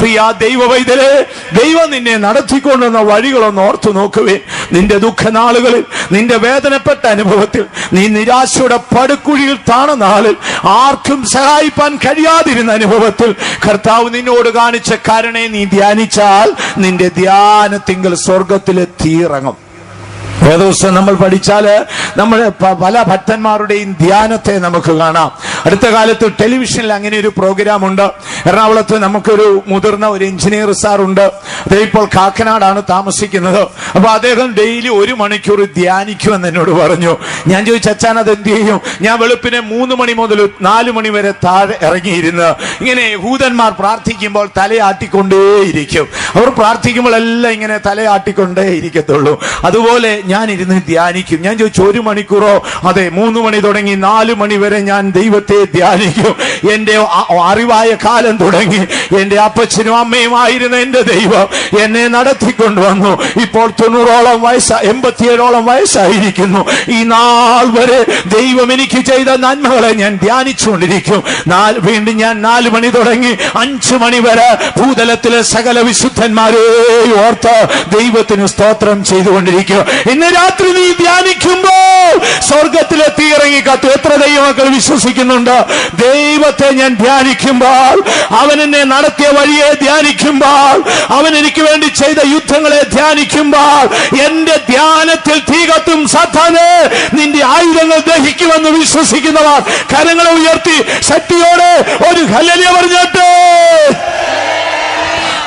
പ്രിയ ദൈവവൈദ്യരെ, ദൈവം നിന്നെ നടത്തിക്കൊണ്ടുവന്ന വഴികളൊന്ന് ഓർത്തു നോക്കുവേ. നിന്റെ ദുഃഖനാളുകളിൽ, നിന്റെ വേദനപ്പെട്ട അനുഭവത്തിൽ, നീ നിരാശയുടെ പടുക്കുഴിയിൽ താണ നാളിൽ, ആർക്കും സഹായിപ്പാൻ കഴിയാതിരുന്ന അനുഭവത്തിൽ കർത്താവ് നിന്നോട് കാണിച്ച കരുണയെ നീ ധ്യാനിച്ചാൽ നിന്റെ ധ്യാനത്തിങ്കൽ സ്വർഗത്തിലെത്തിയിറങ്ങും. ഏകദിവസം നമ്മൾ പഠിച്ചാല് നമ്മുടെ പല ഭക്തന്മാരുടെയും ധ്യാനത്തെ നമുക്ക് കാണാം. അടുത്ത കാലത്ത് ടെലിവിഷനിൽ അങ്ങനെ ഒരു പ്രോഗ്രാം ഉണ്ട്. എറണാകുളത്ത് നമുക്കൊരു മുതിർന്ന ഒരു എഞ്ചിനീയർ സാർ ഉണ്ട്. അദ്ദേഹം ഇപ്പോൾ കാക്കനാടാണ് താമസിക്കുന്നത്. അപ്പൊ അദ്ദേഹം ഡെയിലി 1 മണിക്കൂർ ധ്യാനിക്കുമെന്ന് എന്നോട് പറഞ്ഞു. ഞാൻ ചോദിച്ചു, അച്ഛൻ അത് എന്ത് ചെയ്യും? ഞാൻ വെളുപ്പിനെ 3 മണി മുതൽ 4 മണി വരെ താഴെ ഇറങ്ങിയിരുന്ന് ഇങ്ങനെ യഹൂദന്മാർ പ്രാർത്ഥിക്കുമ്പോൾ തലയാട്ടിക്കൊണ്ടേയിരിക്കും. അവർ പ്രാർത്ഥിക്കുമ്പോൾ എല്ലാം ഇങ്ങനെ തലയാട്ടിക്കൊണ്ടേ ഇരിക്കത്തുള്ളൂ. അതുപോലെ ഞാൻ ഇരുന്ന് ധ്യാനിക്കും. ഞാൻ ചോദിച്ചു, 1 മണിക്കൂറോ? അതെ, 3 മണി തുടങ്ങി 4 മണി വരെ ഞാൻ ദൈവത്തെ ധ്യാനിക്കും. എന്റെ അറിവായ കാലം തുടങ്ങി എന്റെ അപ്പച്ചനും അമ്മയുമായിരുന്ന എന്റെ ദൈവം എന്നെ നടത്തിക്കൊണ്ടുവന്നു. ഇപ്പോൾ 90ഓളം വയസ്സ്, 87ഓളം വയസ്സായിരിക്കുന്നു. ഈ നാൾ വരെ ദൈവം എനിക്ക് ചെയ്ത നന്മകളെ ഞാൻ ധ്യാനിച്ചുകൊണ്ടിരിക്കും. വീണ്ടും ഞാൻ 4 മണി തുടങ്ങി 5 മണി വരെ ഭൂതലത്തിലെ സകല വിശുദ്ധന്മാരെ ഓർത്ത് ദൈവത്തിന് സ്തോത്രം ചെയ്തുകൊണ്ടിരിക്കും. ഇന്ന് രാത്രി നീ ധ്യാനിക്കുമ്പോൾ സ്വർഗത്തിലെത്തി ഇറങ്ങി കത്തു. എത്ര ദൈവമക്കൾ വിശ്വസിക്കുന്നുണ്ട്? ദൈവത്തെ ഞാൻ ധ്യാനിക്കുമ്പോൾ, അവൻ എന്നെ നടത്തിയ വഴിയെ ധ്യാനിക്കുമ്പോൾ, അവൻ എനിക്ക് വേണ്ടി ചെയ്ത യുദ്ധങ്ങളെ ധ്യാനിക്കുമ്പോൾ, എന്റെ ധ്യാനത്തിൽ തീ കത്തും. സാത്താനേ, നിന്റെ ആയുധങ്ങൾ ദഹിക്കുമെന്ന് വിശ്വസിക്കുന്നവർ കരങ്ങളെ ഉയർത്തി ശക്തിയോടെ ഒരു ഹല്ലേലൂയ പറഞ്ഞിട്ട്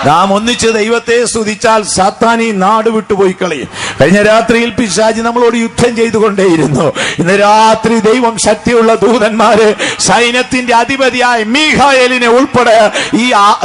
നാം ഒന്നിച്ച് ദൈവത്തെ സ്തുതിച്ചാൽ സാത്താൻ ഈ നാട് വിട്ടുപോയി കളയും. കഴിഞ്ഞ രാത്രിയിൽ പിശാചി നമ്മളോട് യുദ്ധം ചെയ്തുകൊണ്ടേയിരുന്നു. ഇന്ന് രാത്രി ദൈവം ശക്തിയുള്ള ദൂതന്മാര് സൈന്യത്തിന്റെ അധിപതിയായ മീഖായേലിനെ ഉൾപ്പെടെ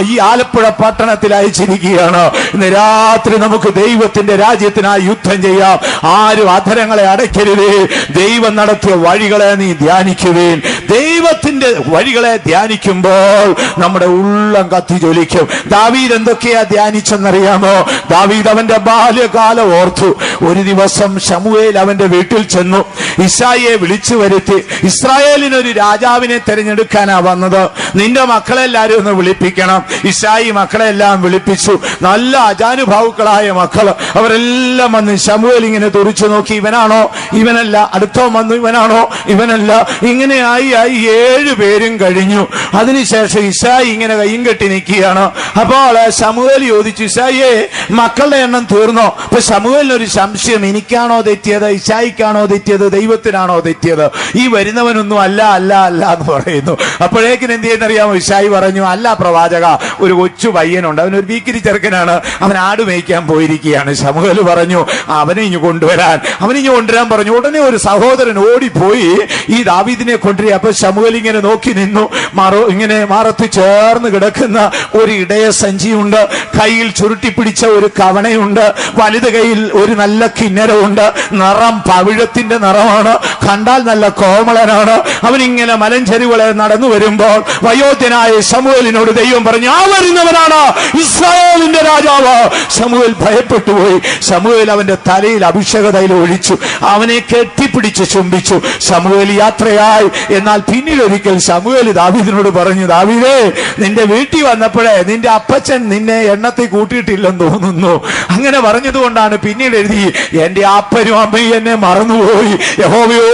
ഈ ആലപ്പുഴ പട്ടണത്തിൽ അയച്ചിരിക്കുകയാണ്. ഇന്ന് രാത്രി നമുക്ക് ദൈവത്തിന്റെ രാജ്യത്തിനായി യുദ്ധം ചെയ്യാം. ആരും അധരങ്ങളെ അടയ്ക്കരുതേ. ദൈവം നടത്തിയ വഴികളെ നീ ധ്യാനിക്കുവേൻ. ദൈവത്തിന്റെ വഴികളെ ധ്യാനിക്കുമ്പോൾ നമ്മുടെ ഉള്ളം കത്തി ജ്വലിക്കും. ദാവീദ് എന്തൊക്കെയാ ധ്യാനിച്ചെന്നറിയാമോ? ദാവീദ് അവന്റെ ബാല്യകാലം ഓർത്തു. ഒരു ദിവസം ശമൂവേൽ അവന്റെ വീട്ടിൽ ചെന്നു. ഇശായിയെ വിളിച്ചു വരുത്തി. ഇസ്രായേലിനൊരു രാജാവിനെ തെരഞ്ഞെടുക്കാനാ വന്നത്. നിന്റെ മക്കളെല്ലാരും ഒന്ന് വിളിപ്പിക്കണം. ഇശായി മക്കളെല്ലാം വിളിപ്പിച്ചു. നല്ല അജാനുഭാവുക്കളായ മക്കള്. അവരെല്ലാം വന്ന് ശമൂവേൽ ഇങ്ങനെ തുറിച്ചു നോക്കി. ഇവനാണോ? ഇവനല്ല. അടുത്തോ വന്നു. ഇവനാണോ? ഇവനല്ല. ഇങ്ങനെയായി 7 പേരും കഴിഞ്ഞു. അതിനുശേഷം ഇശായി ഇങ്ങനെ കയ്യും കെട്ടി നിൽക്കുകയാണ്. അപ്പോൾ ശമൂവേൽ ചോദിച്ചു, ഇശായിയെ, മക്കളുടെ എണ്ണം തീർന്നോ? അപ്പൊ ശമൂവേലിനൊരു സംശയം, എനിക്കാണോ തെറ്റിയത്, ഇശായിക്കാണോ തെറ്റിയത്, ദൈവത്തിനാണോ തെറ്റിയത്? ഈ വരുന്നവനൊന്നും അല്ല എന്ന് പറയുന്നു. അപ്പോഴേക്കിന് എന്ത് ചെയ്യുന്നറിയാമോ? ഇശായി പറഞ്ഞു, അല്ല പ്രവാചക, ഒരു കൊച്ചു പയ്യനുണ്ട്, അവനൊരു വീക്കിരി ചെറുക്കനാണ്, അവൻ ആട് മേയ്ക്കാൻ പോയിരിക്കുകയാണ്. ശമൂവേൽ പറഞ്ഞു, അവനെ ഇങ്ങ് കൊണ്ടുവരാൻ പറഞ്ഞു. ഉടനെ ഒരു സഹോദരൻ ഓടിപ്പോയി ഈ ദാവീദിനെ കൊണ്ടുവരിക. അപ്പൊ ശമൂവേൽ ഇങ്ങനെ നോക്കി നിന്നു. ഇങ്ങനെ മാറത്ത് ചേർന്ന് കിടക്കുന്ന ഒരു ഇടയ സഞ്ചിയുണ്ട്, കയ്യിൽ ചുരുട്ടിപ്പിടിച്ച ഒരു കവണയുണ്ട്, വലത് കയ്യിൽ ഒരു നല്ല കിന്നരമുണ്ട്. നിറം പവിഴത്തിന്റെ നിറമാണ്, കണ്ടാൽ നല്ല കോമളനാണ്. അവനിങ്ങനെ മലഞ്ചെരിവുകളെ നടന്നു വരുമ്പോൾ വയോധ്യനായ ശമൂവേലിനോട് ദൈവം പറഞ്ഞു, ആ വരുന്നവനാണ് ഇസ്രായേലിന്റെ രാജാവ്. ശമൂവേൽ ഭയപ്പെട്ടുപോയി. ശമൂവേൽ അവന്റെ തലയിൽ അഭിഷേക തൈലം ഒഴിച്ചു. അവനെ കെട്ടിപ്പിടിച്ച് ചുംബിച്ചു. ശമൂവേൽ യാത്രയായി. എന്നാൽ പിന്നീട് ഒരിക്കൽ ശമൂവേൽ ദാവീദിനോട് പറഞ്ഞു, ദാവീദേ, നിന്റെ വീട്ടിൽ വന്നപ്പോഴേ നിന്റെ അപ്പച്ചൻ നിന്നെ എണ്ണത്തിൽ കൂട്ടിയിട്ടില്ലെന്ന് തോന്നുന്നു. അങ്ങനെ പറഞ്ഞതുകൊണ്ടാണ് പിന്നീട് എഴുതി, എന്റെ അപ്പനും അമ്മയും എന്നെ മറന്നുപോയി, യഹോവയോ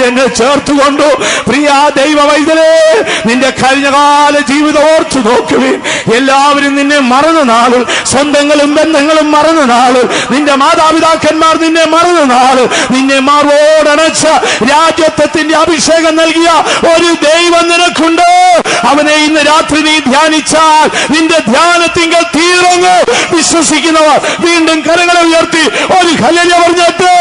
എന്നെ ചേർത്തുകൊണ്ടു. പ്രിയ ദൈവവൈദ്യരേ, നിന്റെ കഴിഞ്ഞകാല ജീവിതം ഓർത്തു നോക്കുവിൻ. എല്ലാവരും നിന്നെ മറന്ന നാളിൽ, സ്വന്തങ്ങളും ബന്ധങ്ങളും മറന്ന നാളിൽ, നിന്റെ മാതാപിതാക്കന്മാർ നിന്നെ മറന്ന നാളിൽ, നിന്നെ മാർവോടണച്ച രാജ്യത്വത്തിന്റെ അഭിഷേകം നൽകിയ ഒരു ദൈവം നിനക്കുണ്ട്. അവനെ ഇന്ന് രാത്രി നീ ധ്യാനിച്ചാൽ നിന്റെ ധ്യാനത്തിങ്കൽ തീർന്നു. വിശ്വസിക്കുന്നവർ വീണ്ടും കരങ്ങളെ ഉയർത്തി ഒരു ഹല്ലേലൂയ പറഞ്ഞിട്ട്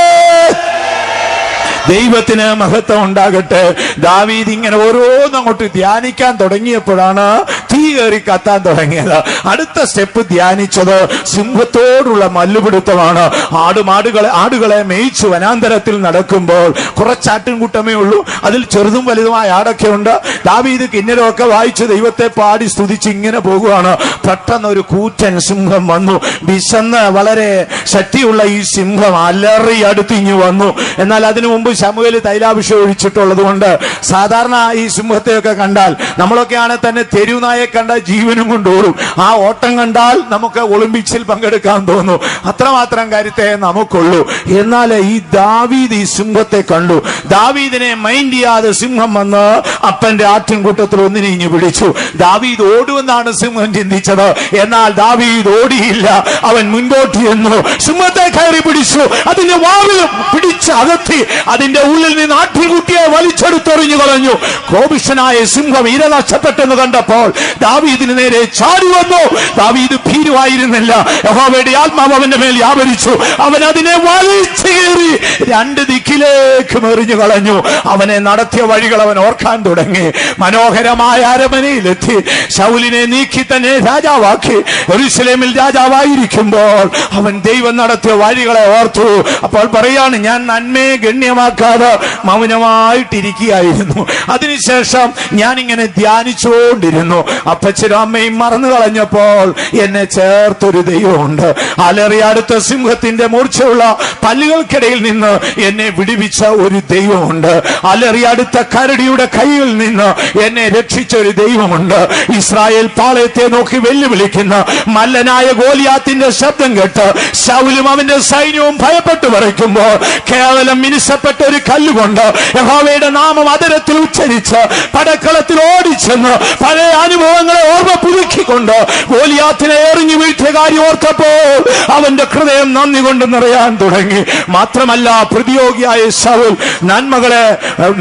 ദൈവത്തിന് മഹത്വം ഉണ്ടാകട്ടെ. ദാവീദ് ഇങ്ങനെ ഓരോന്നങ്ങോട്ട് ധ്യാനിക്കാൻ തുടങ്ങിയപ്പോഴാണ് തീ കയറി കത്താൻ തുടങ്ങിയത്. അടുത്ത സ്റ്റെപ്പ് ധ്യാനിച്ചത് സിംഹത്തോടുള്ള മല്ലുപിടുത്തമാണ്. ആടുകളെ മേയിച്ചു വനാന്തരത്തിൽ നടക്കുമ്പോൾ കുറച്ചാട്ടിൻകൂട്ടമേ ഉള്ളൂ. അതിൽ ചെറുതും വലുതുമായ ആടൊക്കെ ഉണ്ട്. ദാവീദ് കിന്നരമൊക്കെ വായിച്ച് ദൈവത്തെ പാടി സ്തുതിച്ച് ഇങ്ങനെ പോകുകയാണ്. പെട്ടെന്ന് ഒരു കൂറ്റൻ സിംഹം വന്നു. വിശന്ന് വളരെ ശക്തിയുള്ള ഈ സിംഹം അലറി അടുത്തിങ്ങു വന്നു. എന്നാൽ അതിനു മുമ്പ് ശമൂവേൽ തൈലാഭിഷേകം ഒഴിച്ചിട്ടുള്ളത് കൊണ്ട് സാധാരണ ഈ സിംഹത്തെയൊക്കെ കണ്ടാൽ നമ്മളൊക്കെയാണ് തന്നെ തെരുവുനായെ കണ്ട ജീവനും കൊണ്ടോടും. ആ ഓട്ടം കണ്ടാൽ നമുക്ക് ഒളിമ്പിക്സിൽ പങ്കെടുക്കാൻ തോന്നും. അത്രമാത്രം കരുത്തേ നമുക്കുള്ളൂ. എന്നാൽ ഈ ദാവീദ് ഈ സിംഹത്തെ കണ്ടു. ദാവീദിനെ മൈൻഡ് ചെയ്യാതെ സിംഹം വന്ന് അപ്പന്റെ ആട്ടിൻകൂട്ടത്തിൽ ഒന്നിനെ പിടിച്ചു. ദാവീദ് ഓടുമെന്നാണ് സിംഹം ചിന്തിച്ചത്. എന്നാൽ ദാവീദ് ഓടിയില്ല. അവൻ മുൻപോട്ട് ചെന്നു, സിംഹത്തെ കയറി പിടിച്ചു, അതിന്റെ വാവിൽ പിടിച്ച് അകത്തി അതിന്റെ ഉള്ളിൽ നിന്ന് ആട്ടിൻകുട്ടിയെ വലിച്ചെടുത്തെറിഞ്ഞു കളഞ്ഞു. കോപിഷ്ഠനായ സിംഹം ഇര നഷ്ടപ്പെട്ടെന്ന് കണ്ടപ്പോൾ ദാവീദിന് നേരെ ചാടി വന്നു. ദാവീദ് ഭീരുവായിരുന്നില്ല. യഹോവയുടെ ആത്മാവ് അവന്റെ മേൽ വ്യാപരിച്ചു. അവൻ അതിനെ വലിച്ചു കയറി രണ്ട് ദിക്കിലേക്ക് എറിഞ്ഞു കളഞ്ഞു. അവനെ നടത്തിയ വഴികൾ അവൻ ഓർക്കാൻ തുടങ്ങി. മനോഹരമായ അരമനയിലെത്തി. ശൗലിനെ നീക്കി തന്നെ രാജാവാക്കി. യെരൂശലേമിൽ രാജാവായിരിക്കുമ്പോൾ അവൻ ദൈവം നടത്തിയ വഴികളെ ഓർത്തു. അപ്പോൾ പറയാണ്, ഞാൻ നന്മയെ ഗണ്യമാക്കാതെ മൗനമായിട്ടിരിക്കുകയായിരുന്നു. അതിനുശേഷം ഞാൻ ഇങ്ങനെ ധ്യാനിച്ചുകൊണ്ടിരുന്നു. അപ്പച്ചനും അമ്മയും മറന്നു കളഞ്ഞപ്പോൾ എന്നെ ചേർത്തൊരു ദൈവമുണ്ട്. അലറി അടുത്ത സിംഹത്തിന്റെ മൂർച്ചയുള്ള പല്ലുകൾക്കിടയിൽ നിന്ന് എന്നെ വിടുവിച്ച ഒരു ദൈവമുണ്ട്. അലറി അടുത്ത കരടിയുടെ കൈയിൽ നിന്ന് എന്നെ രക്ഷിച്ച ഒരു ദൈവമുണ്ട്. ഇസ്രായേൽ പാളയത്തെ നോക്കി വെല്ലുവിളിക്കുന്ന മല്ലനായ ഗോലിയാത്തിന്റെ ശബ്ദം കേട്ട് ശൗലും അവന്റെ സൈന്യവും ഭയപ്പെട്ടു പറയ്ക്കുമ്പോൾ കേവലം മിനുസപ്പെട്ട ഒരു കല്ലുകൊണ്ട് യഹോവയുടെ നാമം അതരത്തിൽ ഉച്ചരിച്ച് പടക്കളത്തിൽ ഓടിച്ചെന്ന് പഴയ അനുഭവങ്ങളെ ഓർമ്മ പുതുക്കിക്കൊണ്ട് ഗോലിയാത്തിനെ എറിഞ്ഞു വീഴ്ത്തിയ കാര്യം ഓർത്തപ്പോൾ അവന്റെ ഹൃദയം നന്ദി കൊണ്ട് നിറയാൻ തുടങ്ങി. മാത്രമല്ല, പ്രതിയോഗിയായ ശൗൽ, നന്മകളെ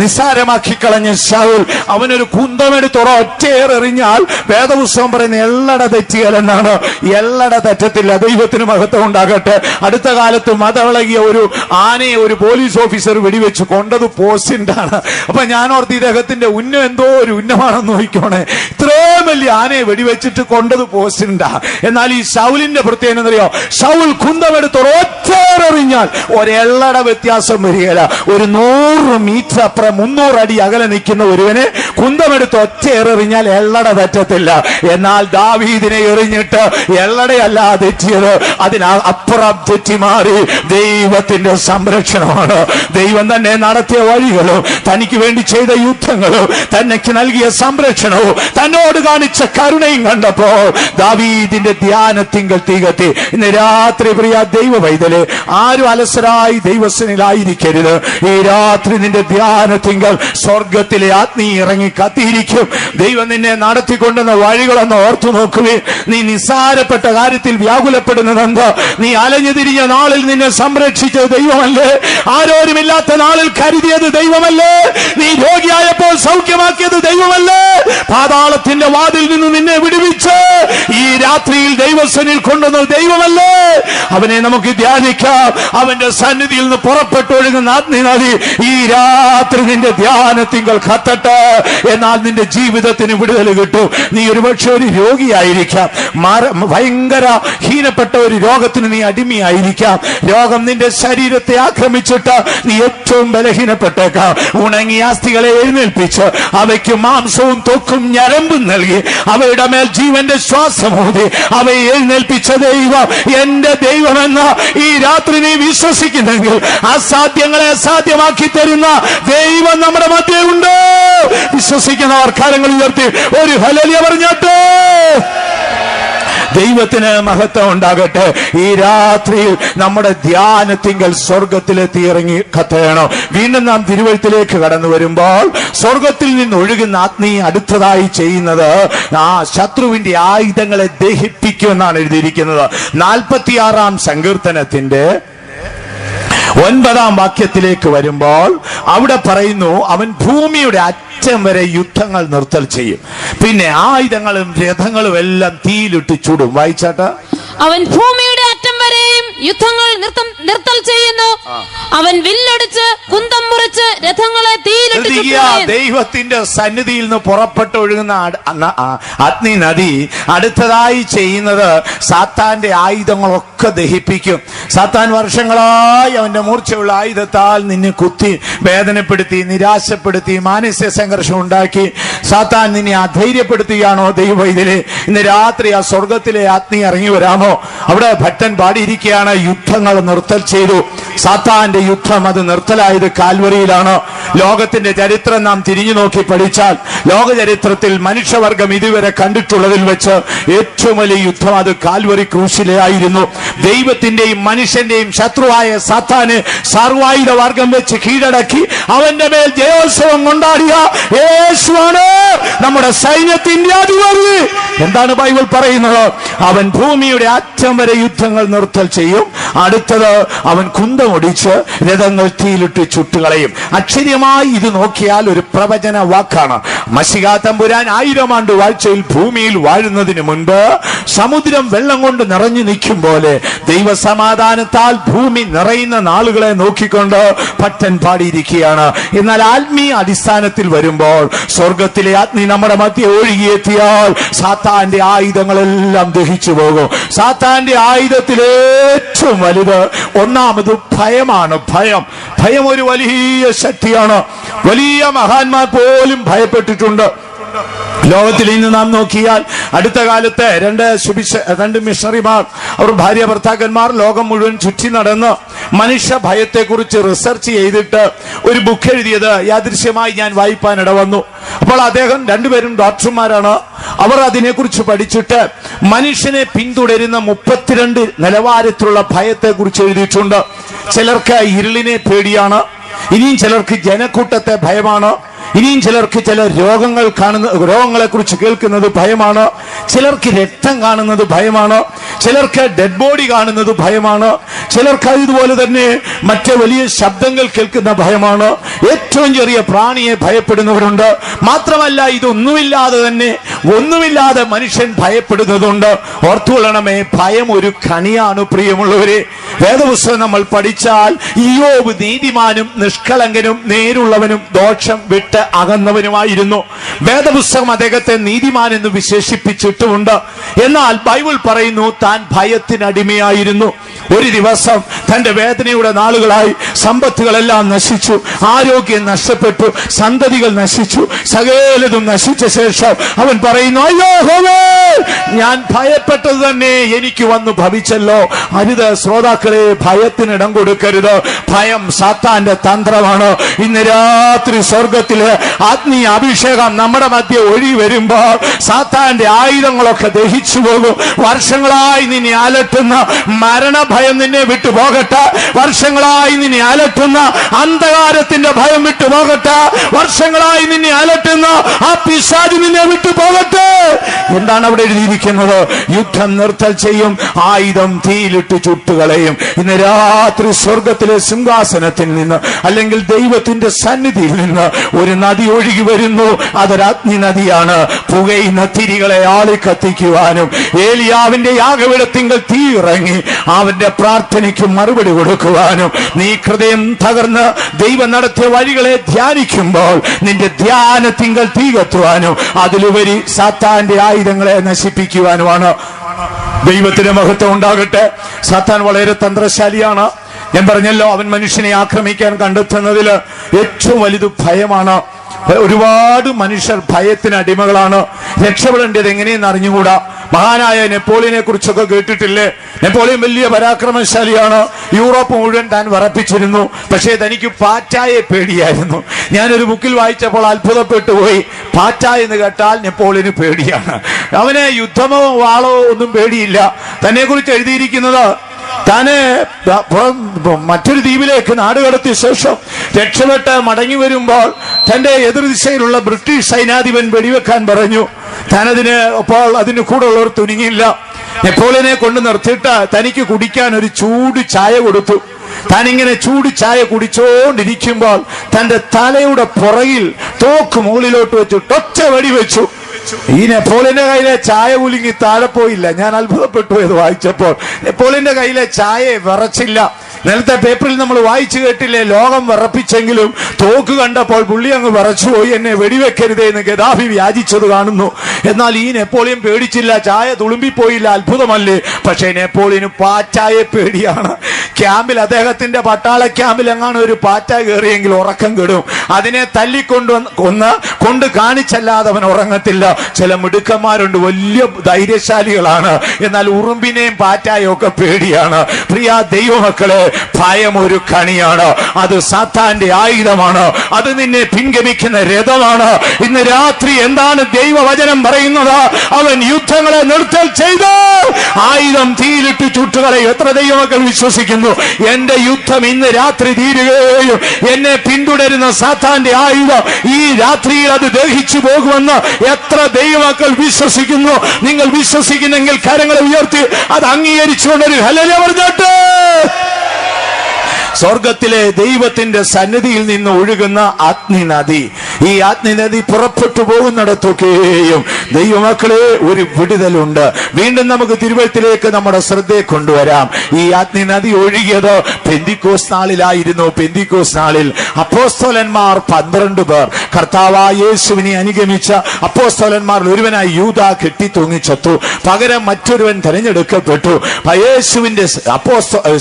നിസ്സാരമാക്കി കളഞ്ഞ ശൗൽ, അവനൊരു കുന്തമെടുത്ത് ഒറ്റയേറെറിഞ്ഞാൽ വേദപുസ്തകം പറയുന്ന എല്ലട തെറ്റിയലെന്നാണ്. എല്ലട തെറ്റത്തില്ല. ദൈവത്തിന് മഹത്വം ഉണ്ടാകട്ടെ. അടുത്ത കാലത്ത് മതവിളകിയ ഒരു ആനയെ ഒരു പോലീസ് ഓഫീസർ വെടിവെച്ച് കൊണ്ടത് പോസ്റ്റിന്റാണ്. അപ്പൊ ഞാൻ ഓർത്ത് ഇദ്ദേഹത്തിന്റെ ഉന്നം എന്തോ ഒരു ഉന്നമാണെന്ന് നോക്കിക്കോണേ. ഇത്രയും വലിയ ആനയെ വെടിവെച്ചിട്ട് കൊണ്ടത് പോസ്റ്റിന്റാ. എന്നാൽ ഈ ശൗലിന്റെ പ്രത്യേകത എന്നറിയോ? ശൗൽ കുന്തമെടുത്ത് ഒറ്റയേറെറിഞ്ഞാൽ ഒരെള്ളട വ്യത്യാസം വരികയില്ല. ഒരു 100 മീറ്റർ അപ്പുറം 300 അടി അകലെ നിൽക്കുന്ന ഒരുവനെ കുന്തമെടുത്ത് ഒറ്റയേറെറിഞ്ഞാൽ എള്ളട തെറ്റത്തില്ല. എന്നാൽ ദാവീദിനെ എറിഞ്ഞിട്ട് എള്ളടയല്ല തെറ്റിയത്, അതിനപ്പുറം തെറ്റി മാറി. ദൈവത്തിന്റെ സംരക്ഷണമാണ്. ദൈവം തന്നെ നടത്തിയ വഴികളും തനിക്ക് വേണ്ടി ചെയ്ത യുദ്ധങ്ങളും തനിക്ക് നൽകിയ സംരക്ഷണവും തന്നോട് കാണിച്ച കരുണയും കണ്ടപ്പോൾ ദാവീദിന്റെ ധ്യാനത്തിങ്കൽ തീകത്തി. ഇന്ന് രാത്രി പ്രിയ ദൈവ വൈതലെ, ആരും അലസരായി ദൈവസനിലായിരിക്കരുത്. ഈ രാത്രി നിന്റെ ധ്യാനത്തിങ്കൽ സ്വർഗത്തിലെ ആത്മീ ഇറങ്ങി കത്തിയിരിക്കും. ദൈവം നിന്നെ നടത്തിക്കൊണ്ടുന്ന വഴികളൊന്ന് ഓർത്തു നോക്കുകയും നീ നിസ്സാരപ്പെട്ട കാര്യത്തിൽ വ്യാകുലപ്പെടുന്നതെന്ത്? നീ അലഞ്ഞു തിരിഞ്ഞ നാളിൽ നിന്നെ സംരക്ഷിച്ചത് ദൈവമല്ലേ? ആരോരുമില്ലാത്ത നാളിൽ കരുതിയത് ദൈവമല്ലേ? നീ രോഗിയായപ്പോൾ സൗഖ്യമാക്കിയത് ദൈവമല്ലേ? പാതാളത്തിന്റെ വാതിൽ നിന്ന് നിന്നെ വിടുവിച്ച് ഈ രാത്രിയിൽ ദൈവസനിൽ കൊണ്ടുവന്നത് ദൈവമല്ലേ? അവനെ നമുക്ക് ധ്യാനിക്കാം. അവന്റെ സന്നിധിയിൽ നിന്ന് പുറപ്പെട്ടൊഴുകുന്ന അഗ്നി നദി ഈ രാത്രി നിന്റെ ധ്യാനത്തിങ്കൽ കത്തട്ടെ. എന്നാൽ നിന്റെ ജീവിതത്തിന് വിടുതൽ കിട്ടും. നീ ഒരുപക്ഷെ ഒരു രോഗിയായിരിക്കാം. ഭയങ്കര ഹീനപ്പെട്ട ഒരു രോഗത്തിന് നീ അടിമയായിരിക്കാം. രോഗം നിന്റെ ശരീരത്തെ ആക്രമിച്ചിട്ട് നീ ഏറ്റവും ബലഹീനപ്പെട്ടേക്കാം. ഉണങ്ങിയ അസ്ഥികളെ എഴുന്നേൽപ്പിച്ച് അവയ്ക്ക് മാംസവും ത്വക്കും ഞരമ്പും നൽകി അവയുടെ മേൽ ജീവന്റെ ശ്വാസമൂതി അവയെ എഴുന്നേൽപ്പിച്ച ദൈവം എന്റെ ദൈവമെന്ന് ഈ രാത്രി നീ വിശ്വസിക്കുന്നെങ്കിൽ അസാധ്യങ്ങളെ അസാധ്യമാക്കി തരുന്ന ദൈവം നമ്മുടെ മധ്യേ ഉണ്ട്. വിശ്വസിക്കുന്നവർ കരങ്ങൾ ഉയർത്തി ഒരു ഹല്ലേലൂയ പറഞ്ഞാട്ടെ. ദൈവത്തിന് മഹത്വം ഉണ്ടാകട്ടെ. ഈ രാത്രിയിൽ നമ്മുടെ ധ്യാനത്തിങ്കൽ സ്വർഗത്തിലെത്തി ഇറങ്ങി കത്തണം. വീണ്ടും നാം തിരുവഴുത്തിലേക്ക് കടന്നു വരുമ്പോൾ സ്വർഗത്തിൽ നിന്ന് ഒഴുകുന്ന അഗ്നി അടുത്തതായി ചെയ്യുന്നത് ആ ശത്രുവിന്റെ ആയുധങ്ങളെ ദഹിപ്പിക്കുമെന്നാണ് എഴുതിയിരിക്കുന്നത്. 46-ാം സങ്കീർത്തനത്തിന്റെ 9-ാം വാക്യത്തിലേക്ക് വരുമ്പോൾ അവിടെ പറയുന്നു, അവൻ ഭൂമിയുടെ അറ്റം വരെ യുദ്ധങ്ങൾ നിർത്തൽ ചെയ്യും. പിന്നെ ആയുധങ്ങളും രഥങ്ങളും എല്ലാം തീയിലിട്ട് ചൂടും. വായിച്ചാട്ട്, അവൻ ഭൂമിയുടെ അറ്റം വരെയും യുദ്ധങ്ങൾ നിർത്തൽ ചെയ്യുന്നു. അവൻ വില്ലടിച്ച് കുന്തം മുറിച്ച് രഥങ്ങളെ തീയിലിട്ട് ചുട്ടുകളയുന്നു. ദൈവത്തിന്റെ സന്നിധിയിൽ നിന്ന് പുറപ്പെട്ടൊഴുകുന്ന അഗ്നി നദി അടുത്തതായി ചെയ്യുന്നത് സാത്താന്റെ ആയുധങ്ങളൊക്കെ ദഹിപ്പിക്കും. സാത്താൻ വർഷങ്ങളായി അവന്റെ മൂർച്ചയുള്ള ആയുധത്താൽ നിന്നെ കുത്തി വേദനപ്പെടുത്തി, നിരാശപ്പെടുത്തി, മാനസിക സംഘർഷം ഉണ്ടാക്കി സാത്താൻ നിന്നെ അധൈര്യപ്പെടുത്തുകയാണോ ദൈവം? ഇതിലെ ഇന്ന് രാത്രി ആ സ്വർഗത്തിലെ അഗ്നി ഇറങ്ങി വരാമോ? അവിടെ ഭക്തൻ പാടിയിരിക്കുകയാണ്, യുദ്ധങ്ങൾ നിർത്തൽ ചെയ്തു. സാത്താന്റെ യുദ്ധം അത് നിർത്തലായത് കാൽവറിയിലാണ്. ലോകത്തിന്റെ ചരിത്രം നാം തിരിഞ്ഞു നോക്കി പഠിച്ചാൽ ലോക ചരിത്രത്തിൽ മനുഷ്യവർഗം ഇതുവരെ കണ്ടിട്ടുള്ളതിൽ വെച്ച് ഏറ്റവും വലിയ യുദ്ധം അത് കാൽവറി ക്രൂശിലായിരുന്നു. ദൈവത്തിന്റെയും മനുഷ്യന്റെയും ശത്രുവായ സാത്താന് സർവായുധ വർഗം വെച്ച് കീഴടക്കി അവന്റെ മേൽ ജയോത്സവം കൊണ്ടാടിയ യേശുവാണ് നമ്മുടെ സൈന്യത്തിന്റെ അധിപതി. എന്താണ് ബൈബിൾ പറയുന്നത്? അവൻ ഭൂമിയുടെ അറ്റം വരെ യുദ്ധങ്ങൾ നിർത്തൽ ചെയ്യും. അടുത്തത് അവൻ കുന്തമൊടിച്ച് രഥങ്ങൾ തീയിലിട്ട് ചുട്ടുകളയും. അക്ഷര്യമായി ഇത് നോക്കിയാൽ ഒരു പ്രവചന വാക്കാണ്. മശിഹാ തമ്പുരാൻ 1000 ആണ്ട് വാഴ്ചയിൽ ഭൂമിയിൽ വാഴുന്നതിന് മുൻപ് സമുദ്രം വെള്ളം കൊണ്ട് നിറഞ്ഞു നിൽക്കും പോലെ ദൈവസമാധാനത്താൽ ഭൂമി നിറയുന്ന നാളുകളെ നോക്കിക്കൊണ്ട് ഭക്തൻ പാടിയിരിക്കുകയാണ്. എന്നാൽ ആത്മീയ അടിസ്ഥാനത്തിൽ വരുമ്പോൾ സ്വർഗത്തിലെ അഗ്നി നമ്മുടെ മധ്യ ഒഴുകിയെത്തിയാൽ സാത്താന്റെ ആയുധങ്ങളെല്ലാം ദഹിച്ചു പോകും. സാത്താന്റെ ആയുധത്തിൽ ഏറ്റവും വലുത് ഒന്നാമത് ഭയമാണ്. ഭയം ഒരു വലിയ ശക്തിയാണ്. വലിയ മഹാന്മാർ പോലും ഭയപ്പെട്ടിട്ടുണ്ട്. ലോകത്തിൽ ഇന്ന് നാം നോക്കിയാൽ അടുത്ത കാലത്ത് രണ്ട് മിഷണറിമാർ, അവർ ഭാര്യ ഭർത്താക്കന്മാർ ലോകം മുഴുവൻ ചുറ്റി നടന്ന് മനുഷ്യ ഭയത്തെക്കുറിച്ച് റിസർച്ച് ചെയ്തിട്ട് ഒരു ബുക്ക് എഴുതിയത് യാദൃശ്യമായി ഞാൻ വായിപ്പാൻ ഇടവന്നു. അപ്പോൾ അദ്ദേഹം രണ്ടുപേരും ഡോക്ടർമാരാണ്. അവർ അതിനെക്കുറിച്ച് പഠിച്ചിട്ട് മനുഷ്യനെ പിന്തുടരുന്ന 32 നിലവാരത്തിലുള്ള ഭയത്തെക്കുറിച്ച് എഴുതിയിട്ടുണ്ട്. ചിലർക്ക് ഇരുളിനെ പേടിയാണ്, ഇനിയും ചിലർക്ക് ജനക്കൂട്ടത്തെ ഭയമാണ്, ഇനിയും ചിലർക്ക് ചില രോഗങ്ങളെ കുറിച്ച് കേൾക്കുന്നത് ഭയമാണ്, ചിലർക്ക് രക്തം കാണുന്നത് ഭയമാണ്, ചിലർക്ക് ഡെഡ് ബോഡി കാണുന്നത് ഭയമാണ്, ചിലർക്ക് ഇതുപോലെ തന്നെ മറ്റ് വലിയ ശബ്ദങ്ങൾ കേൾക്കുന്ന ഭയമാണ്, ഏറ്റവും ചെറിയ പ്രാണിയെ ഭയപ്പെടുന്നവരുണ്ട്. മാത്രമല്ല ഒന്നുമില്ലാതെ മനുഷ്യൻ ഭയപ്പെടുന്നതുണ്ട്. ഓർത്തുകൊള്ളണമേ, ഭയം ഒരു കണിയാണ് പ്രിയമുള്ളവരെ. വേദപുസ്തകം നമ്മൾ പഠിച്ചാൽ ഇയ്യോബ് നീതിമാനും നിഷ്കളങ്കനും നേരുള്ളവനും ദോഷം വിട്ട് അകന്നവനുമായിരുന്നു. വേദപുസ്തകം അദ്ദേഹത്തെ നീതിമാൻ എന്ന് വിശേഷിപ്പിച്ചിട്ടുമുണ്ട്. എന്നാൽ ബൈബിൾ പറയുന്നു താൻ ഭയത്തിനടിമയായിരുന്നു. ഒരു ദിവസം തന്റെ വേദനയുടെ നാളുകളായി സമ്പത്തുകളെല്ലാം നശിച്ചു, ആരോഗ്യം നഷ്ടപ്പെട്ടു, സന്തതികൾ നശിച്ചു, സകലതും നശിച്ച ശേഷം അവൻ പറയുന്നു, അയ്യോ ഹോവേ, ഞാൻ ഭയപ്പെട്ടത് തന്നെ എനിക്ക് വന്നു ഭവിച്ചല്ലോ. അരുത് ശ്രോതാക്കളെ, ഭയത്തിനിടം കൊടുക്കരുത്. ഭയം സാത്താന്റെ തന്ത്രമാണ്. ഇന്ന് രാത്രി സ്വർഗത്തിലെ ആത്മീയ അഭിഷേകം നമ്മുടെ മധ്യ ഒഴി വരുമ്പോൾ സാത്താന്റെ ആയുധങ്ങളൊക്കെ ദഹിച്ചു പോകും. വർഷങ്ങളായി നിന്നെ അലട്ടുന്ന മരണഭയം നിന്നെ വിട്ടുപോകട്ടെ. വർഷങ്ങളായി നിന്നെ അലട്ടുന്ന അന്ധകാരത്തിന്റെ ഭയം വിട്ടുപോകട്ടെ. വർഷങ്ങളായി നിന്നെ അലട്ടുന്ന ആ പിശാച് നിന്നെ വിട്ടുപോകട്ടെ. എന്താണ് അവിടെ എഴുതിയിരിക്കുന്നത്? യുദ്ധം നിർത്തൽ ചെയ്യും, ആയുധം തീയിലിട്ട് ചുട്ടുകളയും. ഇന്ന് രാത്രി സ്വർഗത്തിലെ സിംഹാസനത്തിൽ നിന്ന് അല്ലെങ്കിൽ ദൈവത്തിന്റെ സന്നിധിയിൽ നിന്ന് ഒരു നദി ഒഴുകി വരുന്നു. അതൊരു അഗ്നി നദിയാണ്. പുകയുന്ന തിരികളെ ആളിക്കത്തിക്കുവാനും ഏലിയാവിന്റെ യാഗപീഠത്തിങ്കൽ തീ ഇറങ്ങി അവന്റെ പ്രാർത്ഥനയ്ക്ക് മറുപടി കൊടുക്കുവാനും നീ ഹൃദയം തകർന്ന് ദൈവം നടത്തിയ വഴികളെ ധ്യാനിക്കുമ്പോൾ നിന്റെ ധ്യാനത്തിങ്കൽ തീ കത്തുവാനും അതിലുപരി സാത്താന്റെ ആയുധങ്ങളെ നശിപ്പിക്കുവാനുമാണ്. ദൈവത്തിന് മഹത്വം ഉണ്ടാകട്ടെ. സാത്താൻ വളരെ തന്ത്രശാലിയാണ്. ഞാൻ പറഞ്ഞല്ലോ, അവൻ മനുഷ്യനെ ആക്രമിക്കാൻ കണ്ടെത്തുന്നതിൽ ഏറ്റവും വലുത് ഭയമാണ്. ഒരുപാട് മനുഷ്യർ ഭയത്തിന് അടിമകളാണ്. രക്ഷപ്പെടേണ്ടത് എങ്ങനെയെന്ന് അറിഞ്ഞുകൂടാ. മഹാനായ നെപ്പോളിയനെ കുറിച്ചൊക്കെ കേട്ടിട്ടില്ലേ? നെപ്പോളിയൻ വലിയ പരാക്രമശാലിയാണ്. യൂറോപ്പ് മുഴുവൻ താൻ വിറപ്പിച്ചിരുന്നു. പക്ഷേ തനിക്ക് പാറ്റായെ പേടിയായിരുന്നു. ഞാനൊരു ബുക്കിൽ വായിച്ചപ്പോൾ അത്ഭുതപ്പെട്ടു പോയി. പാറ്റ എന്ന് കേട്ടാൽ നെപ്പോളിയന് പേടിയാണ്. അവന് യുദ്ധമോ വാളോ ഒന്നും പേടിയില്ല. തന്നെ കുറിച്ച് എഴുതിയിരിക്കുന്നത്, താന് മറ്റൊരു ദ്വീപിലേക്ക് നാടുകടത്തിയ ശേഷം രക്ഷപ്പെട്ട് മടങ്ങി വരുമ്പോൾ തന്റെ എതിർദിശയിലുള്ള ബ്രിട്ടീഷ് സൈനാധിപൻ വെടിവെക്കാൻ പറഞ്ഞു. അതിന് കൂടെ ഉള്ളവർ തുനിങ്ങില്ല. നെപ്പോളിയനെ കൊണ്ട് നിർത്തിയിട്ട് തനിക്ക് കുടിക്കാൻ ഒരു ചൂട് ചായ കൊടുത്തു. താനിങ്ങനെ ചൂട് ചായ കുടിച്ചോണ്ടിരിക്കുമ്പോൾ തന്റെ തലയുടെ പുറകിൽ തോക്ക് മുകളിലോട്ട് വെച്ചു ഒറ്റ വെടിവെച്ചു. ഈ നെപ്പോളിയന്റെ കയ്യിലെ ചായ കുലുങ്ങി താഴെ പോയില്ല. ഞാൻ അത്ഭുതപ്പെട്ടു ഇത് വായിച്ചപ്പോൾ. നെപ്പോളിയന്റെ കയ്യിലെ ചായ വിറച്ചില്ല. നേരത്തെ പേപ്പറിൽ നമ്മൾ വായിച്ചു കേട്ടില്ലേ, ലോകം വിറപ്പിച്ചെങ്കിലും തോക്ക് കണ്ടപ്പോൾ പുള്ളി അങ്ങ് വിറച്ചുപോയി. എന്നെ വെടിവെക്കരുതേ എന്ന് ഗദാഫി യാചിച്ചത് കാണുന്നു. എന്നാൽ ഈ നെപ്പോളിയൻ പേടിച്ചില്ല, ചായ തുളുമ്പിപ്പോയില്ല. അത്ഭുതമല്ലേ? പക്ഷേ നെപ്പോളിയന് പാറ്റായെ പേടിയാണ്. ക്യാമ്പിൽ, അദ്ദേഹത്തിന്റെ പട്ടാള ക്യാമ്പിൽ എങ്ങാനും ഒരു പാറ്റ കയറിയെങ്കിൽ ഉറക്കം കെടും. അതിനെ കൊണ്ട് കാണിച്ചല്ലാതെ അവൻ ഉറങ്ങത്തില്ല. ചില മിടുക്കന്മാരുണ്ട്, വലിയ ധൈര്യശാലികളാണ്, എന്നാൽ ഉറുമ്പിനെയും പാറ്റായും ഒക്കെ പേടിയാണ്. പ്രിയ ദൈവമക്കളെ, ഭയം ഒരു കണിയാണ്, അത് സാത്താന്റെ ആയുധമാണ്, അത് നിന്നെ പിൻഗമിക്കുന്ന രഥമാണ്. ഇന്ന് രാത്രി എന്താണ് ദൈവവചനം പറയുന്നത്? അവൻ യുദ്ധങ്ങളെ നിർത്തൽ ചെയ്ത് ആയുധം തീയിലിട്ട് ചുട്ടുകളെ. എത്ര ദൈവമക്കൾ വിശ്വസിക്കുന്നു എന്റെ യുദ്ധം ഇന്ന് രാത്രി തീരുകയും എന്നെ പിന്തുടരുന്ന സാത്താന്റെ ആയുധം ഈ രാത്രിയിൽ അത് ദഹിച്ചു പോകുമെന്ന് എത്ര ദൈവമക്കൾ വിശ്വസിക്കുന്നു? നിങ്ങൾ വിശ്വസിക്കുന്നെങ്കിൽ കരങ്ങളെ ഉയർത്തി അത് അംഗീകരിച്ചുകൊണ്ടൊരു ഹല്ലേലൂയ പറഞ്ഞോട്ടെ. സ്വർഗത്തിലെ ദൈവത്തിന്റെ സന്നിധിയിൽ നിന്ന് ഒഴുകുന്ന അഗ്നി നദി, ഈ അഗ്നി നദി പുറപ്പെട്ടു പോകുന്നിടത്തൊക്കെയും ദൈവമക്കളെ ഒരു വിടുതലുണ്ട്. വീണ്ടും നമുക്ക് തിരുവഴുത്തിലേക്ക് നമ്മുടെ ശ്രദ്ധയെ കൊണ്ടുവരാം. ഈ അഗ്നി നദി ഒഴുകിയത് പെന്തിക്കോസ് നാളിലായിരുന്നു. പെന്തിക്കോസ് നാളിൽ അപ്പോസ്തലന്മാർ 12 പേർ, കർത്താവായ യേശുവിനെ അനുഗമിച്ച അപ്പോസ്തലന്മാരിൽ ഒരുവനായി യൂദ കെട്ടിത്തൂങ്ങിച്ചത്തു. പകരം മറ്റൊരുവൻ തെരഞ്ഞെടുക്കപ്പെട്ടു. യേശുവിന്റെ